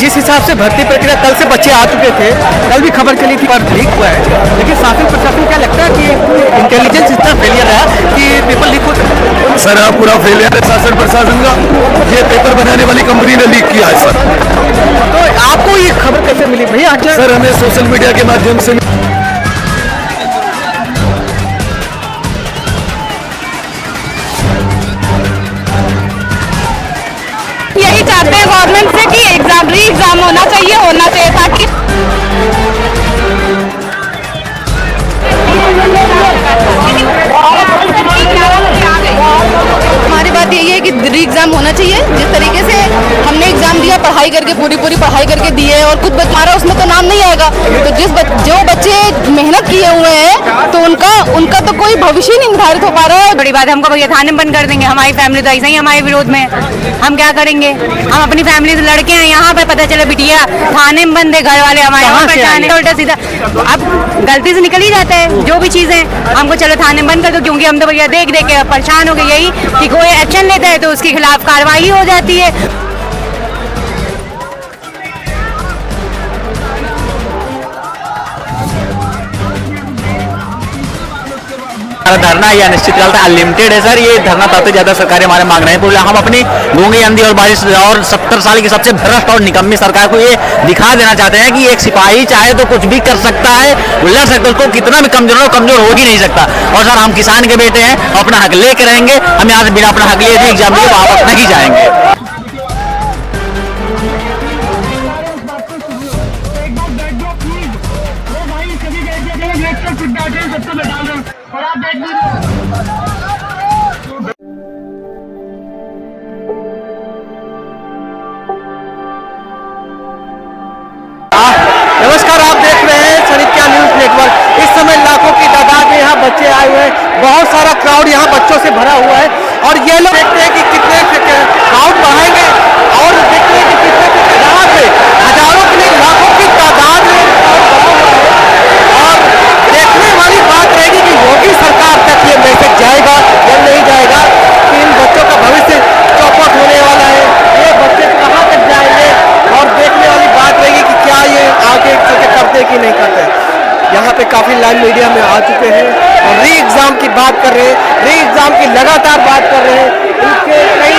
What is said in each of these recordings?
जिस हिसाब से भर्ती प्रक्रिया कल से बच्चे आ चुके थे, कल भी खबर चली थी पर लीक हुआ है, लेकिन शासन प्रशासन क्या लगता है कि इंटेलिजेंस इतना फेलियर रहा कि पेपर लीक हो? सर हाँ, पूरा फेलियर है शासन प्रशासन का। ये पेपर बनाने वाली कंपनी ने लीक किया है सर। तो आपको ये खबर कैसे मिली भैया? सर हमें सोशल मीडिया के माध्यम से यही चाहते हैं गवर्नमेंट से कि री एग्जाम होना चाहिए ताकि हमारी बात यही है कि री एग्जाम होना चाहिए। जिस तरीके से हमने एग्जाम दिया, पढ़ाई करके पूरी पढ़ाई करके दी है, और कुछ हमारा उसमें तो नाम नहीं आएगा, तो जो बच्चे मेहनत किए हुए हैं तो उनका तो कोई भविष्य नहीं निर्धारित हो पा रहा है। बड़ी बात है, हमको भैया थाने बंद कर देंगे, हमारी फैमिली तो ऐसा ही हमारे विरोध में, हम क्या करेंगे? हम अपनी फैमिली से लड़के हैं, यहाँ पे पता चले बिटिया थाने में बंद है, घर वाले हमारे यहाँ पहचाने, उल्टा सीधा। अब गलती से निकल ही जाता है जो भी चीजें, हमको चलो थाने बंद कर दो, क्योंकि हम तो भैया देख के परेशान हो गए। यही कि कोई एक्शन लेता है तो उसके खिलाफ कार्रवाई हो जाती है। धरना या अनिश्चितकाल अनलिमिटेड है सर। ये धरना तब तक ज्यादा सरकारें हमारे मांग रहे हैं। हम अपनी गूंगी अंधी और बारिश और 70 साल की सबसे भ्रष्ट और निकम्मी सरकार को ये दिखा देना चाहते हैं कि एक सिपाही चाहे तो कुछ भी कर सकता है, लड़ सकता है, उसको कितना भी कमजोर हो ही नहीं सकता। और सर हम किसान के बेटे हैं, अपना हक लेके रहेंगे। हम यहाँ से बिना अपना हक लिए एग्जाम लिए वापस नहीं जाएंगे। नमस्कार, आप देख रहे हैं सरिता न्यूज नेटवर्क। इस समय लाखों की तादाद में यहाँ बच्चे आए हुए हैं, बहुत सारा क्राउड यहाँ बच्चों से भरा हुआ है, और ये लोग देखते हैं कि कितने क्राउड बढ़ाएंगे, और देखते हैं कि कितने तादाद में, हजारों की नहीं लाखों की तादाद में और देखने वाली बात रहेगी कि योगी सरकार तक ये मैसेज जाएगा या नहीं जाएगा कि इन बच्चों का भविष्य चौपट होने वाला है, ये बच्चे कहाँ तक जाएंगे, और देखने वाली बात रहेगी कि क्या ये आगे चलके करते कि नहीं करते। यहाँ पे काफी लाइव मीडिया में आ चुके हैं और री एग्जाम की बात कर रहे हैं, री एग्जाम की लगातार बात कर रहे हैं। इनके कई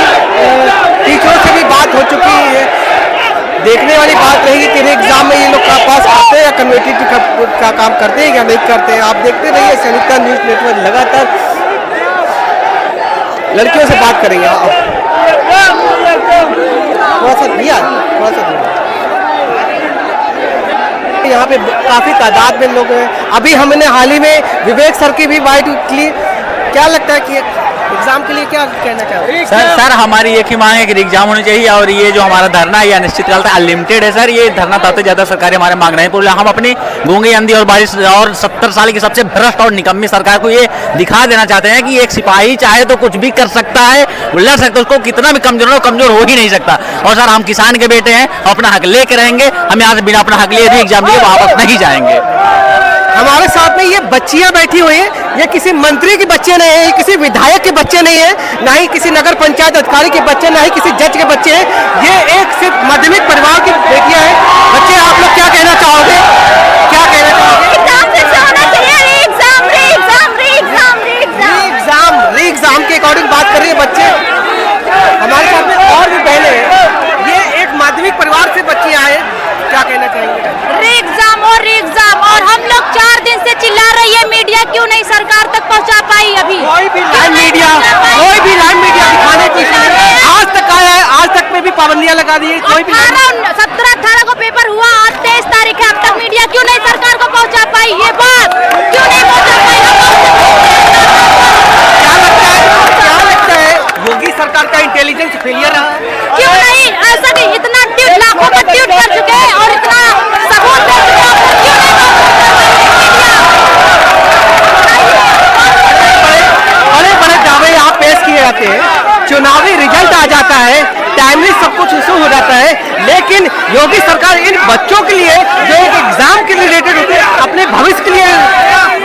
टीचरों से भी बात हो चुकी है। देखने वाली बात रहेगी कि री एग्जाम में ये लोग पास आते हैं या कन्वर्टिव का काम करते हैं या नहीं करते हैं। आप देखते रहिए सरिता न्यूज नेटवर्क, लगातार लड़कियों से बात करेंगे। थोड़ा सा दिया, थोड़ा सा दिया। यहाँ पे काफी तादाद में लोग हैं। अभी हमने हाल ही में विवेक सर की भी बाइट ली। क्या लगता है कि एग्जाम के लिए क्या कहना चाहोगे? सर हमारी एक ही मांग है कि एग्जाम होनी चाहिए, और ये जो हमारा धरना है या अनिश्चितकाल अनलिमिटेड है सर। ये धरना तब तक ज्यादा सरकारें हमारे मांग रहे हैं। हम अपनी गूंगी अंधी और बारिश और 70 साल की सबसे भ्रष्ट और निकम्मी सरकार को ये दिखा देना चाहते हैं कि एक सिपाही चाहे तो कुछ भी कर सकता है, लड़ सकता है, उसको कितना भी कमजोर हो ही नहीं सकता। और सर हम किसान के बेटे हैं, अपना हक लेके रहेंगे। हम यहाँ से बिना अपना हक लिए एग्जाम लिए वापस नहीं जाएंगे। हमारे साथ में ये बच्चियां बैठी हुई हैं, ये किसी मंत्री के बच्चे नहीं है, ये किसी विधायक के बच्चे नहीं है, ना ही किसी नगर पंचायत अधिकारी के बच्चे, ना ही किसी जज के बच्चे हैं। ये एक सिर्फ मध्यमिक परिवार की बेटियां हैं। बच्चे, आप लोग क्या कहना चाहोगे? क्या कहना चाहोगे? री एग्जाम के अकॉर्डिंग बात कर रहे हैं बच्चे। हमारे साथ में और भी बहने हैं, ये एक माध्यमिक परिवार से बच्चे आए, क्या कहना चाहेंगे? री एग्जाम और हम लोग 4 दिन से चिल्ला रही है, मीडिया क्यों नहीं सरकार तक पहुंचा पाई? अभी कोई भी लाइव मीडिया दिखाने की आज तक आया है, आज तक में भी पाबंदियां लगा दी है। कोई भी 17-18 को पेपर हुआ, आज 23 तारीख है, अब तक मीडिया क्यों नहीं सरकार को पहुंचा पाई? ये बात क्यों नहीं पहुंचा पाई? क्या लगता है योगी सरकार का इंटेलिजेंस फेलियर रहा? क्यों नहीं? ऐसा नहीं, इतना ट्वीट लाखों का ट्वीट कर चुके हैं और इतना सबूत दे चुके हैं, क्यों नहीं बड़े दावे यहाँ पेश किए जाते हैं, चुनावी रिजल्ट आ जाता है, टाइमली सब कुछ इशू हो जाता है, लेकिन योगी सरकार इन बच्चों के लिए जो एक एग्जाम के रिलेटेड होते हैं, अपने भविष्य के लिए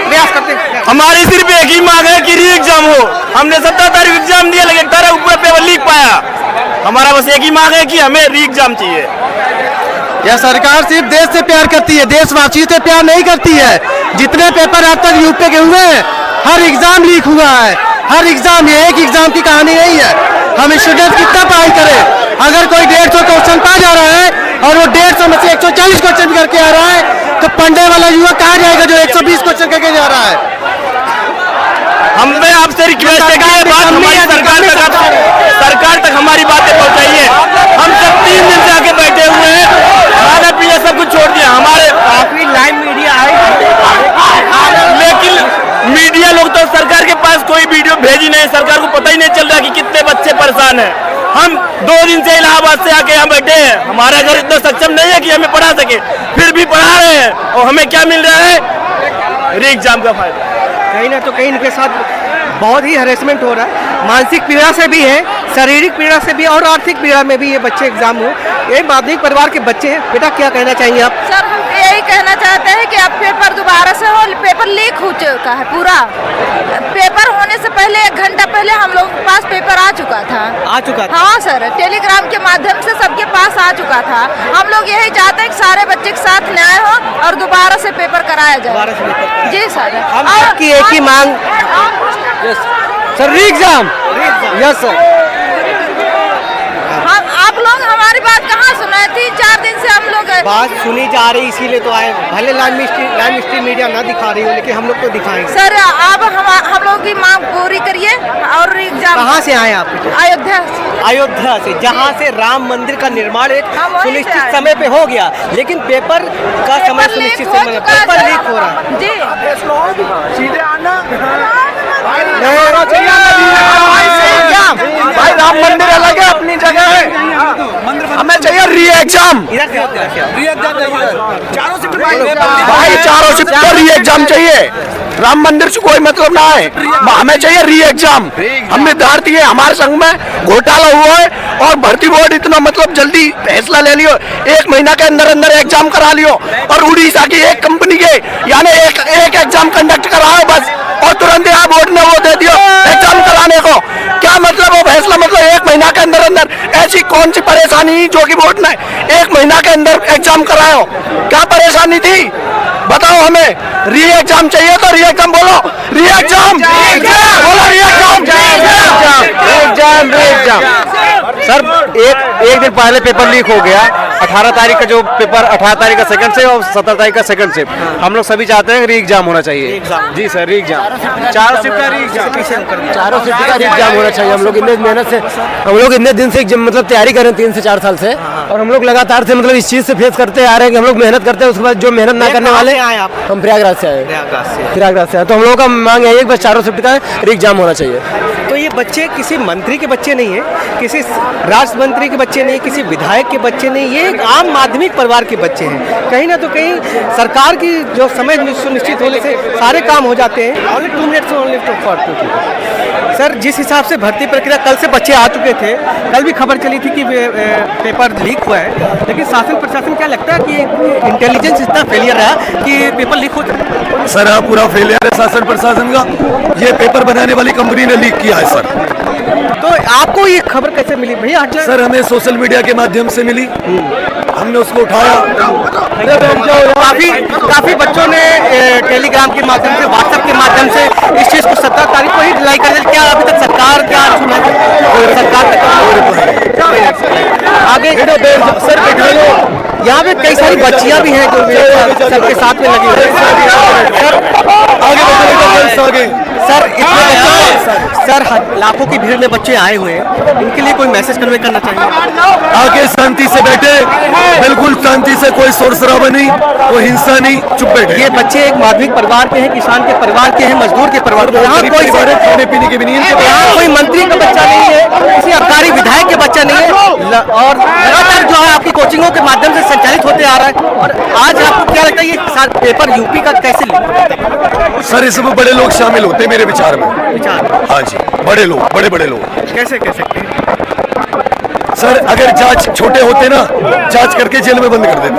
प्रयास करते हैं। हमारी सिर्फ एक ही मांग है कि री एग्जाम हो। हमने 17 तारीख एग्जाम दिया, लेकिन 18 ऊपर पेपर लीक पाया। हमारा बस एक ही मांग है कि हमें री एग्जाम चाहिए। यह सरकार सिर्फ देश से प्यार करती है, देशवासियों से प्यार नहीं करती है। जितने पेपर अब तक यूपी के हुए हैं, हर एग्जाम लीक हुआ है, हर एग्जाम, ये एक एग्जाम की कहानी नहीं है। हम स्टूडेंट कितना पढ़ाई करें, अगर कोई 150 क्वेश्चन पा जा रहा है और वो 150 में से 140 क्वेश्चन करके आ रहा है, तो पढ़ने वाला युवा कहाँ जाएगा जो 120 क्वेश्चन करके जा रहा है। हमने आपसे रिक्वेस्ट है कि ये बात हमारी सरकार तक हमारी बातें पहुंचाइए। हम सब 3 दिन से आके बैठे हुए हैं, खाना पीना सब कुछ छोड़ दिया। हमारे काफी लाइन मीडिया आई, लेकिन मीडिया लोग तो सरकार के पास कोई वीडियो भेजी नहीं। सरकार को पता ही नहीं चल रहा कि कितने बच्चे परेशान हैं। हम 2 दिन से इलाहाबाद से आके यहाँ बैठे हैं। हमारा घर इतना सक्षम नहीं है कि हमें पढ़ा सके, फिर भी पढ़ा रहे हैं। और हमें क्या मिल रहा है? री एग्जाम का फायदा। कहीं ना तो कहीं इनके साथ बहुत ही हरेसमेंट हो रहा है। मानसिक पीड़ा से भी है, शारीरिक पीड़ा से भी और आर्थिक पीड़ा में भी ये बच्चे एग्जाम हो। ये माध्यमिक परिवार के बच्चे हैं। बेटा क्या कहना चाहेंगे आप? सर हम यही कहना चाहते हैं कि अब पेपर दोबारा से हो। पेपर लीक हो चुका है पूरा। पेपर होने से पहले 1 घंटा पहले हम लोग के पास पेपर आ चुका था। हाँ सर, टेलीग्राम के माध्यम से सबके पास आ चुका था। हम लोग यही चाहते हैं कि सारे बच्चे के साथ न्याय हो और दोबारा से पेपर कराया जाए। जी सर, हम सबकी एक ही मांग। सर री एग्जाम, यस सर। हम आप लोग हमारी बात कहाँ सुनाए? 3-4 दिन से हम लोग बात सुनी जा रही, इसीलिए तो आए। भले लाइन मिस्ट्री मीडिया ना दिखा रही हो, लेकिन हम लोग तो दिखाएंगे। सर आप हम लोग की मांग पूरी करिए। और एग्जाम कहाँ से आए आप? अयोध्या। अयोध्या से, जहाँ से राम मंदिर का निर्माण एक सुनिश्चित समय पे हो गया, लेकिन पेपर का समय सुनिश्चित समय, पेपर लीक हो रहा है। जी सीधे आना भाई, राम मंदिर अलग है, अपनी जगह है। हमें चाहिए री एग्जाम। भाई चारों शिफ्ट को री एग्जाम चाहिए। राम मंदिर से कोई मतलब ना है, हमें चाहिए री एग्जाम। हम विद्यार्थी है, हमारे संघ में घोटाला हुआ है और भर्ती बोर्ड इतना मतलब जल्दी फैसला ले लियो, 1 महीना के अंदर अंदर एग्जाम करा लियो। और उड़ीसा की एक कंपनी के यानी एक एग्जाम कंडक्ट कराओ बस, और तुरंत यहाँ बोर्ड ने वो दे दियो एग्जाम कराने को। क्या मतलब वो फैसला, मतलब 1 महीना के अंदर अंदर? ऐसी कौन सी परेशानी जो कि बोर्ड ने 1 महीना के अंदर एग्जाम कराओ? क्या परेशानी थी बताओ हमें? री एग्जाम चाहिए तो री एग्जाम बोलो, री एग्जाम बोलो, री एग्जाम। सर एक दिन पहले पेपर लीक हो गया। 18 तारीख का जो पेपर, 18 तारीख का सेकंड शिफ्ट और 17 तारीख का सेकंड शिफ्ट। हम लोग सभी चाहते हैं री एग्जाम होना चाहिए। जी सर, री एग्जाम, चारों शिफ्ट का री एग्जाम, चारों शिफ्ट का री एग्जाम होना चाहिए। हम लोग इतने मेहनत से, हम लोग इतने दिन से मतलब तैयारी कर रहे हैं 3 से 4 साल से, और हम लोग लगातार से मतलब इस चीज से फेस करते आ रहे हैं कि हम लोग मेहनत करते हैं, उसके बाद जो मेहनत ना करने वाले। हम प्रयागराज से आए, प्रयागराज से आए। तो हम लोगों का मांग यही है कि बस चारों शिफ्ट का री एग्जाम होना चाहिए। तो ये बच्चे किसी मंत्री के बच्चे नहीं है, किसी राष्ट्र मंत्री के बच्चे नहीं, किसी विधायक के बच्चे नहीं, ये एक आम माध्यमिक परिवार के बच्चे हैं। कहीं ना तो कहीं सरकार की जो समय सुनिश्चित होने से सारे काम हो जाते हैं। ओनली 2 मिनट्स फॉर 2 सर, जिस हिसाब से भर्ती प्रक्रिया, कल से बच्चे आ चुके थे, कल भी खबर चली थी कि पेपर लीक हुआ है, लेकिन शासन प्रशासन क्या लगता है कि इंटेलिजेंस इतना फेलियर रहा कि पेपर लीक होता है? सर हाँ, पूरा फेलियर है शासन प्रशासन का। ये पेपर बनाने वाली कंपनी ने लीक किया है सर। तो आपको ये खबर कैसे मिली भैया? सर हमें सोशल मीडिया के माध्यम से मिली, हमने उसको उठाया। काफी बच्चों ने टेलीग्राम के माध्यम से, व्हाट्सएप के माध्यम से इस चीज को 17 तारीख को ही ढिलाई कर दी। क्या अभी तक सरकार क्या सुना? सरकार तक आगे सर बैठा लो। यहाँ पे कई सारी बच्चियाँ भी हैं जो सबके साथ में लगी हुई सर। सर लाखों की भीड़ में बच्चे आए हुए हैं, इनके लिए कोई मैसेज कन्वे करना चाहिए? आगे शांति से बैठे, बिल्कुल शांति से, कोई शोर शराबा नहीं, कोई हिंसा नहीं, चुप बैठे। ये बच्चे एक माध्यमिक परिवार के हैं, किसान के परिवार के हैं, मजदूर के परिवार के। यहाँ कोई खाने पीने के भी नहीं, यहाँ कोई मंत्री का बच्चा नहीं है, किसी अबकारी विधायक के बच्चा नहीं है, और लगातार जो है आपकी कोचिंगों के माध्यम से संचालित होते आ रहा है। और आज आपको क्या लगता है ये पेपर यूपी का कैसे लीक? सर इसमें बड़े लोग शामिल होते हैं मेरे विचार में। हाँ जी, बड़े लोग, बड़े लोग। कैसे कह सकते हैं? सर अगर जांच छोटे होते ना, जांच करके जेल में बंद कर देते।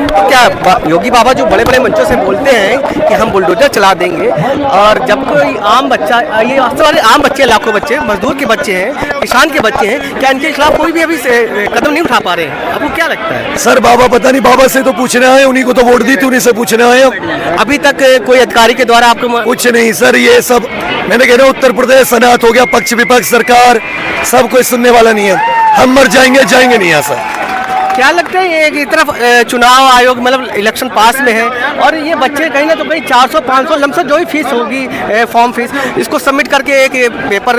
तो क्या योगी बाबा जो बड़े बड़े मंचों से बोलते हैं कि हम बुलडोजर चला देंगे, और जब कोई आम बच्चा, ये वास्तव में आम बच्चे, लाखों बच्चे, मजदूर के बच्चे हैं, किसान के बच्चे हैं, क्या इनके खिलाफ कोई भी अभी से कदम नहीं उठा पा रहे हैं? आपको क्या लगता है? सर बाबा पता नहीं, बाबा से तो पूछना है, उन्हीं को तो वोट दी थी, उन्हीं से पूछना है। अभी तक कोई अधिकारी के द्वारा आपको कुछ नहीं सर, ये सब मैंने कह रहा हूँ, उत्तर प्रदेश सनात हो गया, पक्ष विपक्ष सरकार सब कोई सुनने वाला नहीं है। हम मर जाएंगे, जाएंगे नहीं यहाँ सर। क्या लगता है ये एक तरफ चुनाव आयोग मतलब इलेक्शन पास में है, और ये बच्चे कहीं ना तो कहीं 400-500 लमसम जो भी फीस होगी, फॉर्म फीस, इसको सबमिट करके एक पेपर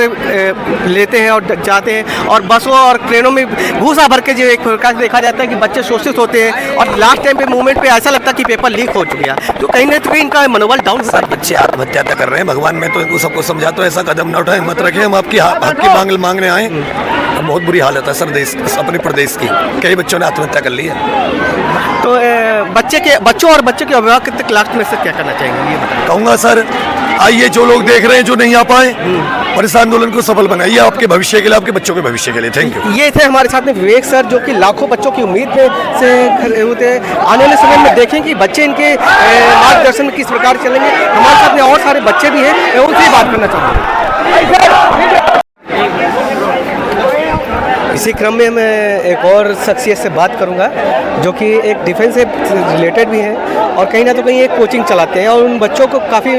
लेते हैं और जाते हैं, और बसों और ट्रेनों में घूसा भर के जो एक प्रकार से देखा जाता है कि बच्चे शोषित होते हैं, और लास्ट टाइम पे मूवमेंट पे ऐसा लगता है कि पेपर लीक हो चुका है, तो कहीं ना तो कहीं इनका मनोबल डाउन होता है। बच्चे आत्महत्या कर रहे हैं, भगवान मैं तो इनको सबको समझाता हूँ ऐसा कदम न उठाएं, मत रखें, हम आपकी हक की मांगने आए। बहुत बुरी हालत है सर देश, अपने प्रदेश की, कई बच्चों ने आत्महत्या कर ली है। तो बच्चों और बच्चों के अभिभावक तक लास्ट में से क्या करना चाहेंगे, ये बताएं। कहूँगा सर, आइए जो लोग देख रहे हैं जो नहीं आ पाए, और इस आंदोलन को सफल बनाइए, आपके भविष्य के लिए, आपके बच्चों के भविष्य के लिए। Thank you. ये थे हमारे साथ में विवेक सर, जो कि लाखों बच्चों की उम्मीद से खड़े होते हैं। आने वाले समय में देखें कि बच्चे इनके मार्गदर्शन में किस प्रकार चलेंगे। हमारे साथ में और सारे बच्चे भी हैं, मैं उनसे बात करना चाहूँगा। इसी क्रम में मैं एक और शख्सियत से बात करूंगा, जो कि एक डिफेंस से रिलेटेड भी है, और कहीं ना तो कहीं एक कोचिंग चलाते हैं, और उन बच्चों को काफ़ी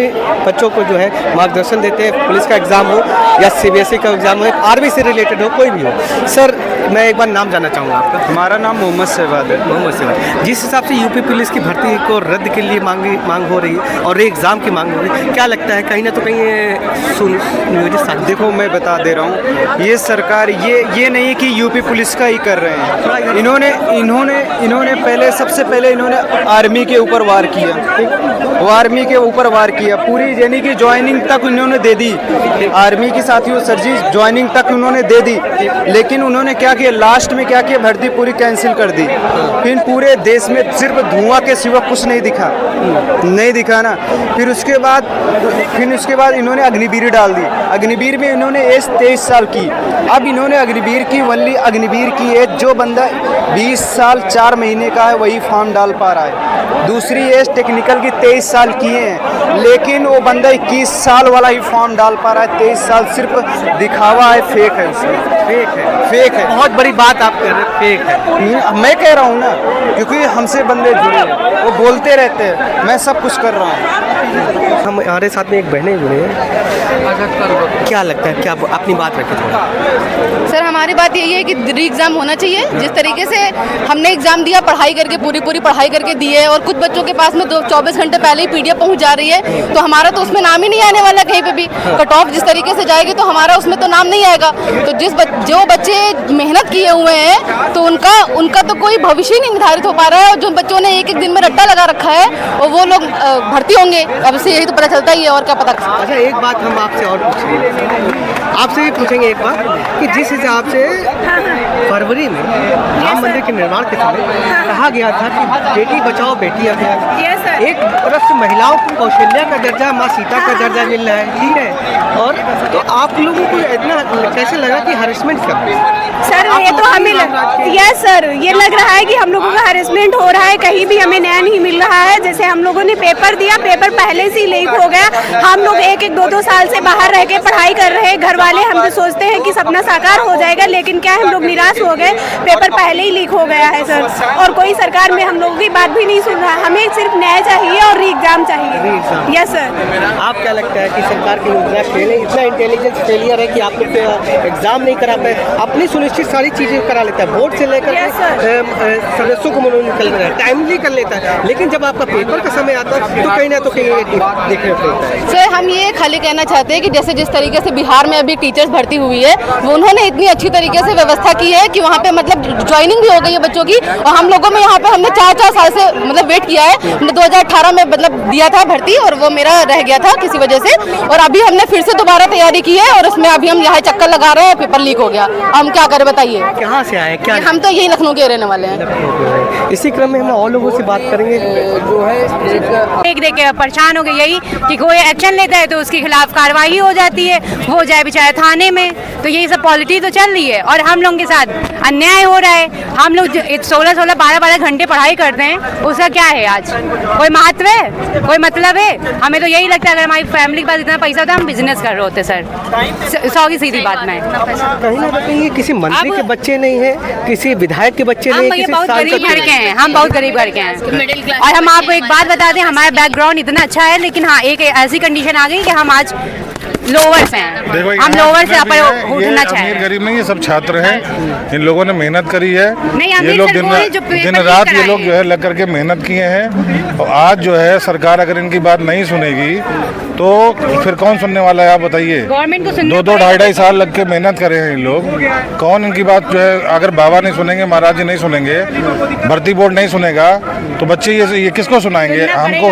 बच्चों को जो है मार्गदर्शन देते हैं। पुलिस का एग्ज़ाम हो या CBSE का एग्ज़ाम हो, आर्मी से रिलेटेड हो, कोई भी हो। सर मैं एक बार नाम जानना चाहूँगा आपका। हमारा नाम मोहम्मद सहवाग है। मोहम्मद सहवाग, जिस हिसाब से यूपी पुलिस की भर्ती को रद्द के लिए मांग हो रही है, और एग्ज़ाम की मांग हो रही है, क्या लगता है कहीं ना तो कहीं सुनियोजित? देखो मैं बता दे रहा हूँ, ये सरकार ये नहीं है कि यूपी पुलिस का ही कर रहे हैं। इन्होंने पहले, सबसे पहले इन्होंने आर्मी के ऊपर वार किया, आर्मी के ऊपर वार किया, पूरी यानी कि ज्वाइनिंग तक उन्होंने दे दी, आर्मी की साथियों सर्जी ज्वाइनिंग तक उन्होंने दे दी, लेकिन उन्होंने क्या किया, लास्ट में क्या किया, भर्ती पूरी कैंसिल कर दी। फिर पूरे देश में सिर्फ धुआं के सिवा कुछ नहीं दिखा ना। फिर उसके बाद इन्होंने अग्निवीर डाल दी। अग्निवीर में इन्होंने एज 23 साल की। अब इन्होंने अग्निवीर की वनली अग्निवीर की एज, जो बंदा 20 साल 4 महीने का है वही फॉर्म डाल पा रहा है। दूसरी एज टेक्निकल की 23 साल की है, लेकिन वो बंदा 21 साल वाला ही फॉर्म डाल पा रहा है। 23 साल सिर्फ दिखावा है, फेक है उसमें, फेक है। बहुत बड़ी बात आप कह रहे हैं, फेक है। मैं कह रहा हूँ ना, क्योंकि हमसे बंदे जुड़े हैं, वो बोलते रहते हैं, मैं सब कुछ कर रहा हूँ। हमारे साथ में एक बहनें जुड़े हैं, क्या लगता है, क्या अपनी बात रखें थोड़ा। सर हमारी बात यही है कि री एग्ज़ाम होना चाहिए। जिस तरीके से हमने एग्ज़ाम दिया, पढ़ाई करके पूरी पढ़ाई करके दी है, और कुछ बच्चों के पास में 24 घंटे पहले ही PDF पहुंच जा रही है, तो हमारा तो उसमें नाम ही नहीं आने वाला कहीं पे भी। कट ऑफ जिस तरीके से जाएगी तो हमारा उसमें तो नाम नहीं आएगा। तो जो बच्चे मेहनत किए हुए हैं, तो उनका तो कोई भविष्य ही नहीं निर्धारित हो पा रहा है। और जो बच्चों ने एक दिन में रट्टा लगा रखा है, और वो लोग भर्ती होंगे, अब से यही तो पता चलता ही है, और क्या पता। अच्छा एक बात हम आपसे और आपसे भी पूछेंगे एक बार, कि जिस हिसाब से फरवरी में राम मंदिर के निर्माण के समय कहा गया था कि बेटी बचाओ बेटी बचाओ, एक तरफ से महिलाओं को कौशल्या का दर्जा, माँ सीता का दर्जा मिल रहा है, ठीक है, और तो आप लोगों को इतना कैसे लगा कि हरेसमेंट कर रहे हैं? सर ये तो हमें यस सर, ये लग रहा है कि हम लोगों का हरेसमेंट हो रहा है, कहीं भी हमें न्याय नहीं मिल रहा है। जैसे हम लोगों ने पेपर दिया, पेपर पहले से ही लीक हो गया। हम लोग एक 2 साल से बाहर रह के पढ़ाई कर रहे हैं, घर वाले हम तो सोचते हैं कि सपना साकार हो जाएगा, लेकिन क्या हम लोग निराश हो गए, पेपर पहले ही लीक हो गया है सर। और कोई सरकार में हम लोगों की बात भी नहीं सुन रहा। हमें सिर्फ न्याय चाहिए और री एग्जाम चाहिए। Yes sir. आप क्या लगता है कि सरकार की योजना फेल है, इतना इंटेलिजेंस फेलियर है कि आप लोग एग्जाम नहीं करा पाए, अपनी सुनिश्चित सारी चीजें करा लेता है, बोर्ड से लेकर सदस्यों को मनोनयन टाइमली कर लेता है, लेकिन जब आपका पेपर का समय आता है तो कहीं ना तो कहीं देखने को मिलता है। सर हम ये खाली कहना चाहते हैं कि जैसे जिस तरीके से बिहार में अभी टीचर्स भर्ती हुई है, वो उन्होंने इतनी अच्छी तरीके से व्यवस्था की है कि वहाँ पे मतलब ज्वाइनिंग भी हो गई है बच्चों की। और हम लोगों में यहाँ पे हमने 4 साल से मतलब वेट किया है। हमने 2018 में मतलब दिया था भर्ती, और वो मेरा रह गया था किसी वजह से, और अभी हमने फिर से दोबारा तैयारी की है, और उसमें अभी हम यहाँ चक्कर लगा रहे हैं, पेपर लीक हो गया। हम क्या करे बताइए। कहाँ से आए, क्या हम तो यही लखनऊ के रहने वाले हैं। इसी क्रम में हम और लोगों से बात करेंगे। जो है देख देख के परेशान हो गए, यही कि कोई एक्शन लेता है तो उसके खिलाफ कार्रवाई हो जाती है, वो जाए बेचारे थाने में। तो यही सब पॉलिटिक्स तो चल रही है और हम लोगों के साथ अन्याय हो रहा है। हम लोग 16-16, 12-12 घंटे पढ़ाई करते हैं, उसका क्या है आज? कोई महत्व है, कोई मतलब है? हमें तो यही लगता है अगर हमारी फैमिली के पास इतना पैसा होता है हम बिजनेस कर रहे होते सर। 100 की सीधी बात में कहीं ना कहीं किसी मंत्री के बच्चे नहीं है, किसी विधायक के बच्चे नहीं, किसी बहुत गरीब सांसद घर के हैं, हम बहुत गरीब घर के हैं। और हम आपको एक बात बता दें, हमारा बैकग्राउंड इतना अच्छा है, लेकिन हाँ एक ऐसी कंडीशन आ गई कि हम आज लोअर से हैं। हम लोअर से अपर उठना चाहें। अमीर गरीब नहीं, ये सब छात्र हैं। इन लोगों ने मेहनत करी है। ये लोग दिन रात ये लोग जो है लग करके मेहनत किए हैं। और आज जो है सरकार अगर इनकी बात नहीं सुनेगी तो फिर कौन सुनने वाला है, आप बताइए। गवर्नमेंट को 2-2, 2.5 साल लग के मेहनत करे हैं इन लोग। कौन इनकी बात जो है, अगर बाबा नहीं सुनेंगे, महाराज जी नहीं सुनेंगे, भर्ती बोर्ड नहीं सुनेगा, तो बच्चे ये किसको सुनाएंगे? हमको,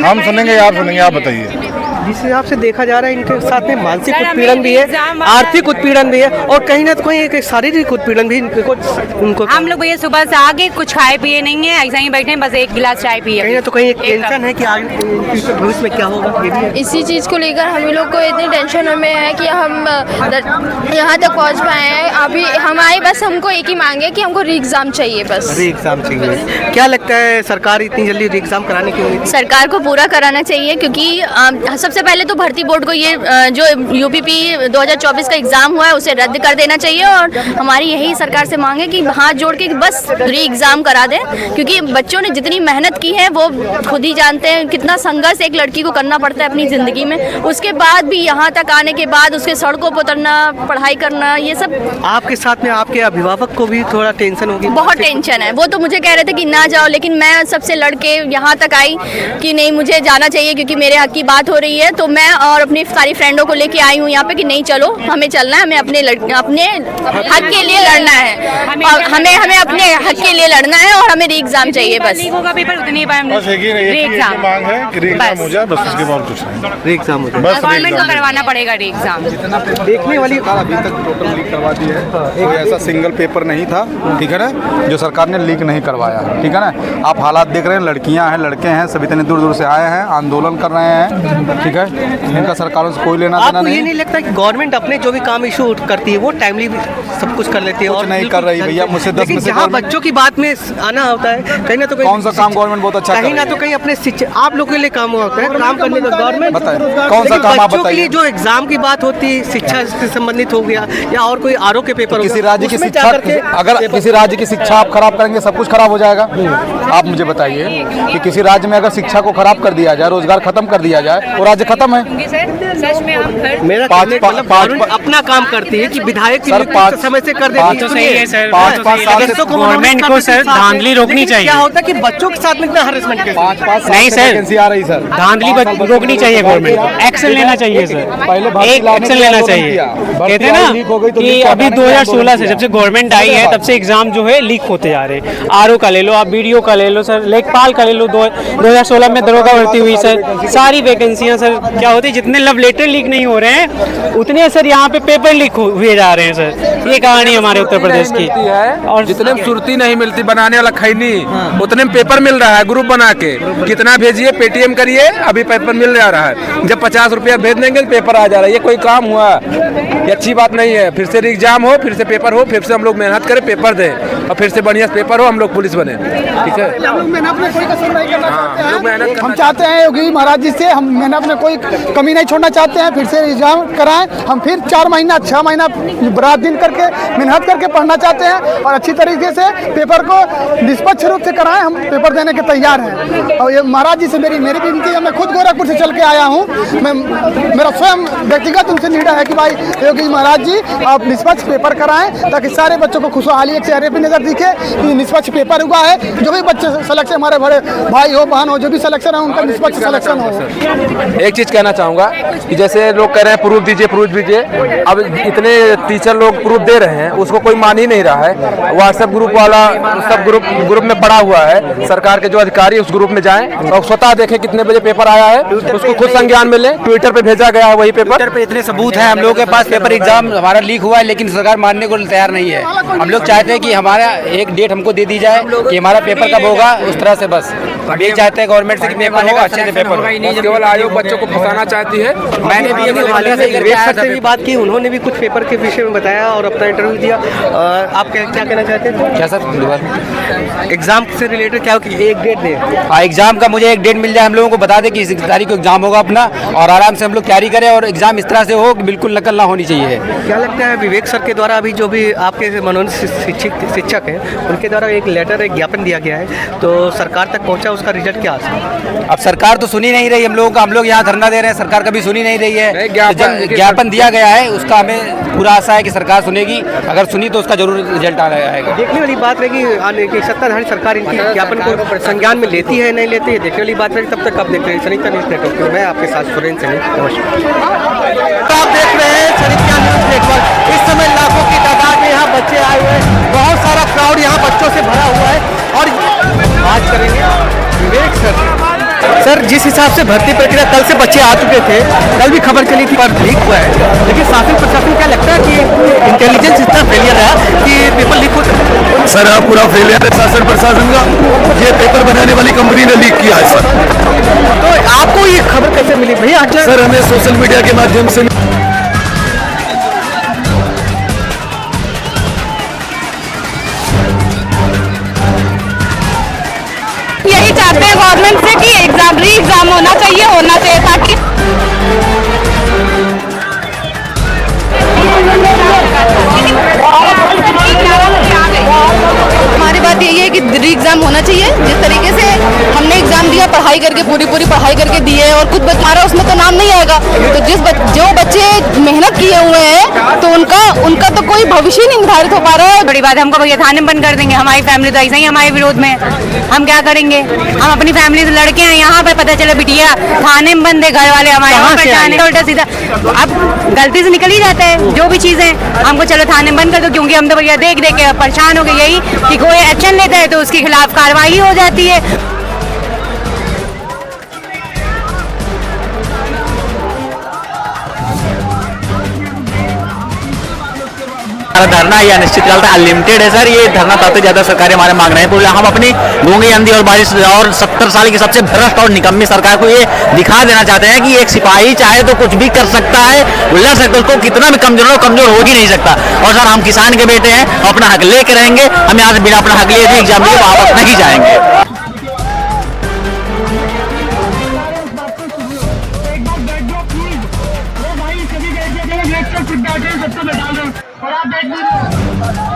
हम सुनेंगे या आप सुनेंगे? आप बताइए। जिस हिसाब से देखा जा रहा है इनके साथ में मानसिक उत्पीड़न भी है, आर्थिक उत्पीड़न भी है और कहीं ना कहीं एक शारीरिक उत्पीड़न भी उनको। हम लोग भैया सुबह से आगे कुछ खाए पिए नहीं है, ऐसा ही बैठे हैं, बस एक गिलास चाय पिए। कहीं ना तो कहीं एक टेंशन है कि आगे भविष्य में क्या होगा। इसी चीज़ को लेकर हम लोग को इतनी टेंशन में है कि हम यहाँ तक पहुँच पाए हैं। अभी हमारी बस हमको एक ही मांग है कि हमको री एग्ज़ाम चाहिए, बस री एग्ज़ाम चाहिए। क्या लगता है सरकार इतनी जल्दी री एग्ज़ाम कराने की उम्मीद? सरकार को पूरा कराना चाहिए, क्योंकि सबसे पहले तो भर्ती बोर्ड को ये जो यूपीपी 2024 का एग्ज़ाम हुआ है उसे रद्द कर देना चाहिए। और हमारी यही सरकार से मांग है कि हाथ जोड़ के बस री एग्ज़ाम करा दें, क्योंकि बच्चों ने जितनी मेहनत की है वो खुद ही जानते हैं कितना संघर्ष एक लड़की को करना पड़ता है अपनी ज़िंदगी में। उसके बाद भी यहाँ तक आने के बाद उसके सड़कों पर उतरना, पढ़ाई करना, ये सब। आपके साथ में आपके अभिभावक को भी थोड़ा टेंशन होगी? बहुत टेंशन है। वो तो मुझे कह रहे थे कि ना जाओ, लेकिन मैं सबसे लड़के यहाँ तक आई कि नहीं, मुझे जाना चाहिए क्योंकि मेरे हक की बात हो रही है। तो मैं और अपनी सारी फ्रेंडों को लेके आई हूँ यहाँ पे कि नहीं चलो, हमें चलना है, हमें अपने हक के लिए लड़ना है, और हमें अपने हक के लिए लड़ना है और हमें री एग्ज़ाम चाहिए बस। पेपर उतनी बार बस एक ही मांग है कि री एग्ज़ाम हो जाए, बस उसके बाद कुछ नहीं। री एग्ज़ाम हो जाए, बस गवर्नमेंट को करवाना पड़ेगा री एग्ज़ाम। देखने वाली अभी तक टोटल लीक करवा दी है। कोई ऐसा सिंगल पेपर नहीं था, ठीक है ना, जो सरकार ने लीक नहीं करवाया, ठीक है ना। आप हालात देख रहे हैं, लड़कियां हैं, लड़के हैं, सब इतने दूर दूर से आए हैं, आंदोलन कर रहे हैं, ठीक है। इनका सरकारों से कोई लेना देना नहीं। ये नहीं लगता कि गवर्नमेंट अपने जो भी काम इशू करती है वो टाइमली सब कुछ कर लेती है और नहीं कर रही भैया, मुझसे 10 में से जहाँ बच्चों की बात में आना होता है, कहीं ना तो कहीं कौन सा काम गवर्नमेंट बहुत अच्छा कहीं ना तो कहीं अपने शिक्षा आप लोगों के लिए काम होता है, काम करने का गवर्नमेंट बताए कौन सा काम आप बच्चों के लिए बताइए। जो एग्जाम की बात होती है, शिक्षा से संबंधित हो गया या और कोई आरओ के पेपर, किसी राज्य की शिक्षा, अगर किसी राज्य की शिक्षा आप खराब करेंगे सब कुछ खराब हो जाएगा। आप मुझे बताइए कि किसी राज्य में अगर शिक्षा को खराब कर दिया जाए, रोजगार खत्म कर दिया जाए, वो राज्य खत्म है। मेरा अपना काम करती है कि विधायक समय से कर देती है। सही है सर, 5-5 साल से गवर्नमेंट को सर धांधली रोकनी चाहिए। क्या होता है कि बच्चों के साथ में इतना हरेसमेंट करते हैं? 5-5 नहीं सर, वैकेंसी आ रही सर, धांधली रोकनी चाहिए गवर्नमेंट को, एक्शन लेना चाहिए सर, पहले एक एक्शन लेना चाहिए। कहते हैं ना कि अभी 2016 से जब से गवर्नमेंट आई है तब से एग्जाम जो है लीक होते जा रहे हैं। आरओ का ले लो, आप बीडीओ का ले लो सर, लेखपाल का ले लो, 2016 में दरोगा भर्ती हुई सर, सारी वैकेंसियां सर क्या होती है, जितने लव लेटर लीक नहीं हो रहे हैं उतने सर यहाँ पे पेपर लीक हुए जा रहे हैं सर। ये कहानी हमारे उत्तर प्रदेश की। और जितने में सुर्ती नहीं मिलती बनाने वाला खैनी, उतने में पेपर मिल रहा है ग्रुप बना के, कितना भेजिए पेटीएम करिए, अभी पेपर मिल जा रहा है। जब 50 रुपया भेज देंगे पेपर आ जा रहा है। ये कोई काम हुआ? ये अच्छी बात नहीं है। फिर से एग्जाम हो, फिर से पेपर हो, फिर से हम लोग मेहनत करें, पेपर दें और फिर से बढ़िया पेपर हो, हम लोग पुलिस बने, ठीक है। हम चाहते हैं योगी महाराज जी से, हम मेहनत में कोई कमी नहीं छोड़ना चाहते हैं। फिर से एग्जाम कराएं, हम फिर 4 महीना 6 महीना रात दिन करके मेहनत करके पढ़ना चाहते हैं और अच्छी तरीके से पेपर को निष्पक्ष रूप से कराएं। हम पेपर देने के तैयार हैं। और ये महाराज जी से मेरी विनती है, मैं खुद गोरखपुर से चल के आया हूँ, मेरा स्वयं व्यक्तिगत उनसे निडर है कि भाई योगी महाराज जी आप निष्पक्ष पेपर कराएं ताकि सारे बच्चों को खुशहाली एक चेहरे पर नजर दिखे कि निष्पक्ष पेपर हुआ है। जो भी बच्चे सिलेक्शन, हमारे बड़े भाई हो बहन हो, जो भी सिलेक्शन है उनका निष्पक्ष सिलेक्शन हो। एक चीज कहना चाहूंगा कि जैसे लोग कह रहे हैं प्रूफ दीजिए, अब इतने टीचर लोग प्रूफ दे रहे हैं, उसको कोई मान ही नहीं रहा है। व्हाट्सएप ग्रुप वाला सब ग्रुप में पड़ा हुआ है। सरकार के जो अधिकारी उस ग्रुप में जाएं और स्वतः देखें कितने बजे पेपर आया है, उसको खुद संज्ञान में लें। ट्विटर पे भेजा गया है वही पेपर पे इतने सबूत हैं हम लोगों के पास, पेपर एग्जाम हमारा लीक हुआ है, लेकिन सरकार मानने को तैयार नहीं है। हम लोग चाहते हैं कि हमारा एक डेट हमको दे दी जाए कि हमारा पेपर कब होगा, उस तरह से बस हम ये चाहते हैं गवर्नमेंट से कि पेपर होगा, अच्छे से पेपर होगा। केवल आयोग बच्चों को फंसाना चाहती है। मैंने भी से भी बात की, उन्होंने भी कुछ पेपर के विषय में बताया और अपना इंटरव्यू दिया। आप क्या कहना चाहते हैं? क्या सर, एग्जाम से रिलेटेड क्या एक डेट दे? हाँ, एग्जाम का मुझे एक डेट मिल जाए, हम लोगों को बता दें कि इस तारीख को एग्जाम होगा अपना, और आराम से हम लोग तैयारी करें और एग्जाम इस तरह से हो कि बिल्कुल नकल ना होनी चाहिए। क्या लगता है विवेक सर के द्वारा अभी जो भी आपके मनोनीत शिक्षक हैं उनके द्वारा एक लेटर, एक ज्ञापन दिया गया है, तो सरकार तक पहुंचा, उसका रिजल्ट क्या है? अब सरकार तो सुनी नहीं रही हम लोगों का, हम लोग यहाँ धरना दे रहे हैं, सरकार कभी सुनी नहीं रही है। ज्ञापन दिया गया है, उसका हमें पूरा आशा है कि सरकार सुनेगी, अगर सुनी तो उसका जरूर रिजल्ट आएगा। देखने वाली बात है कि सत्ताधारी सरकार इनकी ज्ञापन को संज्ञान में लेती है नहीं लेती है, देखने वाली बात है। तब तक आप देख रहे हैं सरिता न्यूज़ नेटवर्क, मैं आपके साथ सुरेंद्र सैनी, नमस्कार। आप देख रहे हैं सरिता न्यूज़ नेटवर्क। इस समय लाखों की तादाद में यहाँ बच्चे आए हुए हैं, बहुत सारा क्राउड यहाँ बच्चों से भरा हुआ है। और बात करेंगे विवेक सर, जिस हिसाब से भर्ती प्रक्रिया कल से बच्चे आ चुके थे, कल भी खबर चली थी पर लीक हुआ है, लेकिन शासन प्रशासन क्या लगता है कि इंटेलिजेंस इतना फेलियर रहा कि पेपर लीक हो सकता है? सर पूरा फेलियर है शासन प्रशासन का, ये पेपर बनाने वाली कंपनी ने लीक किया है सर। तो आपको ये खबर कैसे मिली भैया? सर हमें सोशल मीडिया के माध्यम से यही चाहते हैं गवर्नमेंट से कि री एग्जाम होना चाहिए ताकि हमारी बात यही है कि री एग्जाम होना चाहिए। जिस तरीके से हमने एग्जाम दिया पढ़ाई करके, पूरी पढ़ाई करके दी है, और कुछ हमारा उसमें तो नाम नहीं आएगा, तो जो बच्चे मेहनत किए हुए हैं तो उनका तो कोई भविष्य ही नहीं निर्धारित हो पा रहा है। बड़ी बात है, हमको भैया थाने में बंद कर देंगे, हमारी फैमिली तो ऐसा ही हमारे विरोध में, हम क्या करेंगे? हम अपनी फैमिली से लड़के हैं, यहाँ पे पता चला बिटिया थाने में बंद है, घर वाले हमारे उल्टा सीधा। अब गलती से निकल ही जाता है जो भी चीजें, हमको चलो थाने में बंद कर दो, क्योंकि हम तो भैया देख के परेशान हो गए यही कि कोई एक्शन लेता है तो उसके खिलाफ कार्रवाई हो जाती है। हमारा धरना या अनिश्चितकाल तक अनलिमिटेड है सर। ये धरना तब तक ज्यादा सरकार हमारे मांग रहे हैं पूरा। हम अपनी गूंगी अंधी और बारिश और 70 साल की सबसे भ्रष्ट और निकम्मी सरकार को ये दिखा देना चाहते हैं कि एक सिपाही चाहे तो कुछ भी कर सकता है, लड़ सकता है, उसको कितना भी कमजोर हो ही नहीं सकता। और सर हम किसान के बेटे हैं, अपना हक लेके रहेंगे, हम यहाँ से बिना अपना हक लिए एग्जाम लिए वापस नहीं जाएंगे। और आप बैठ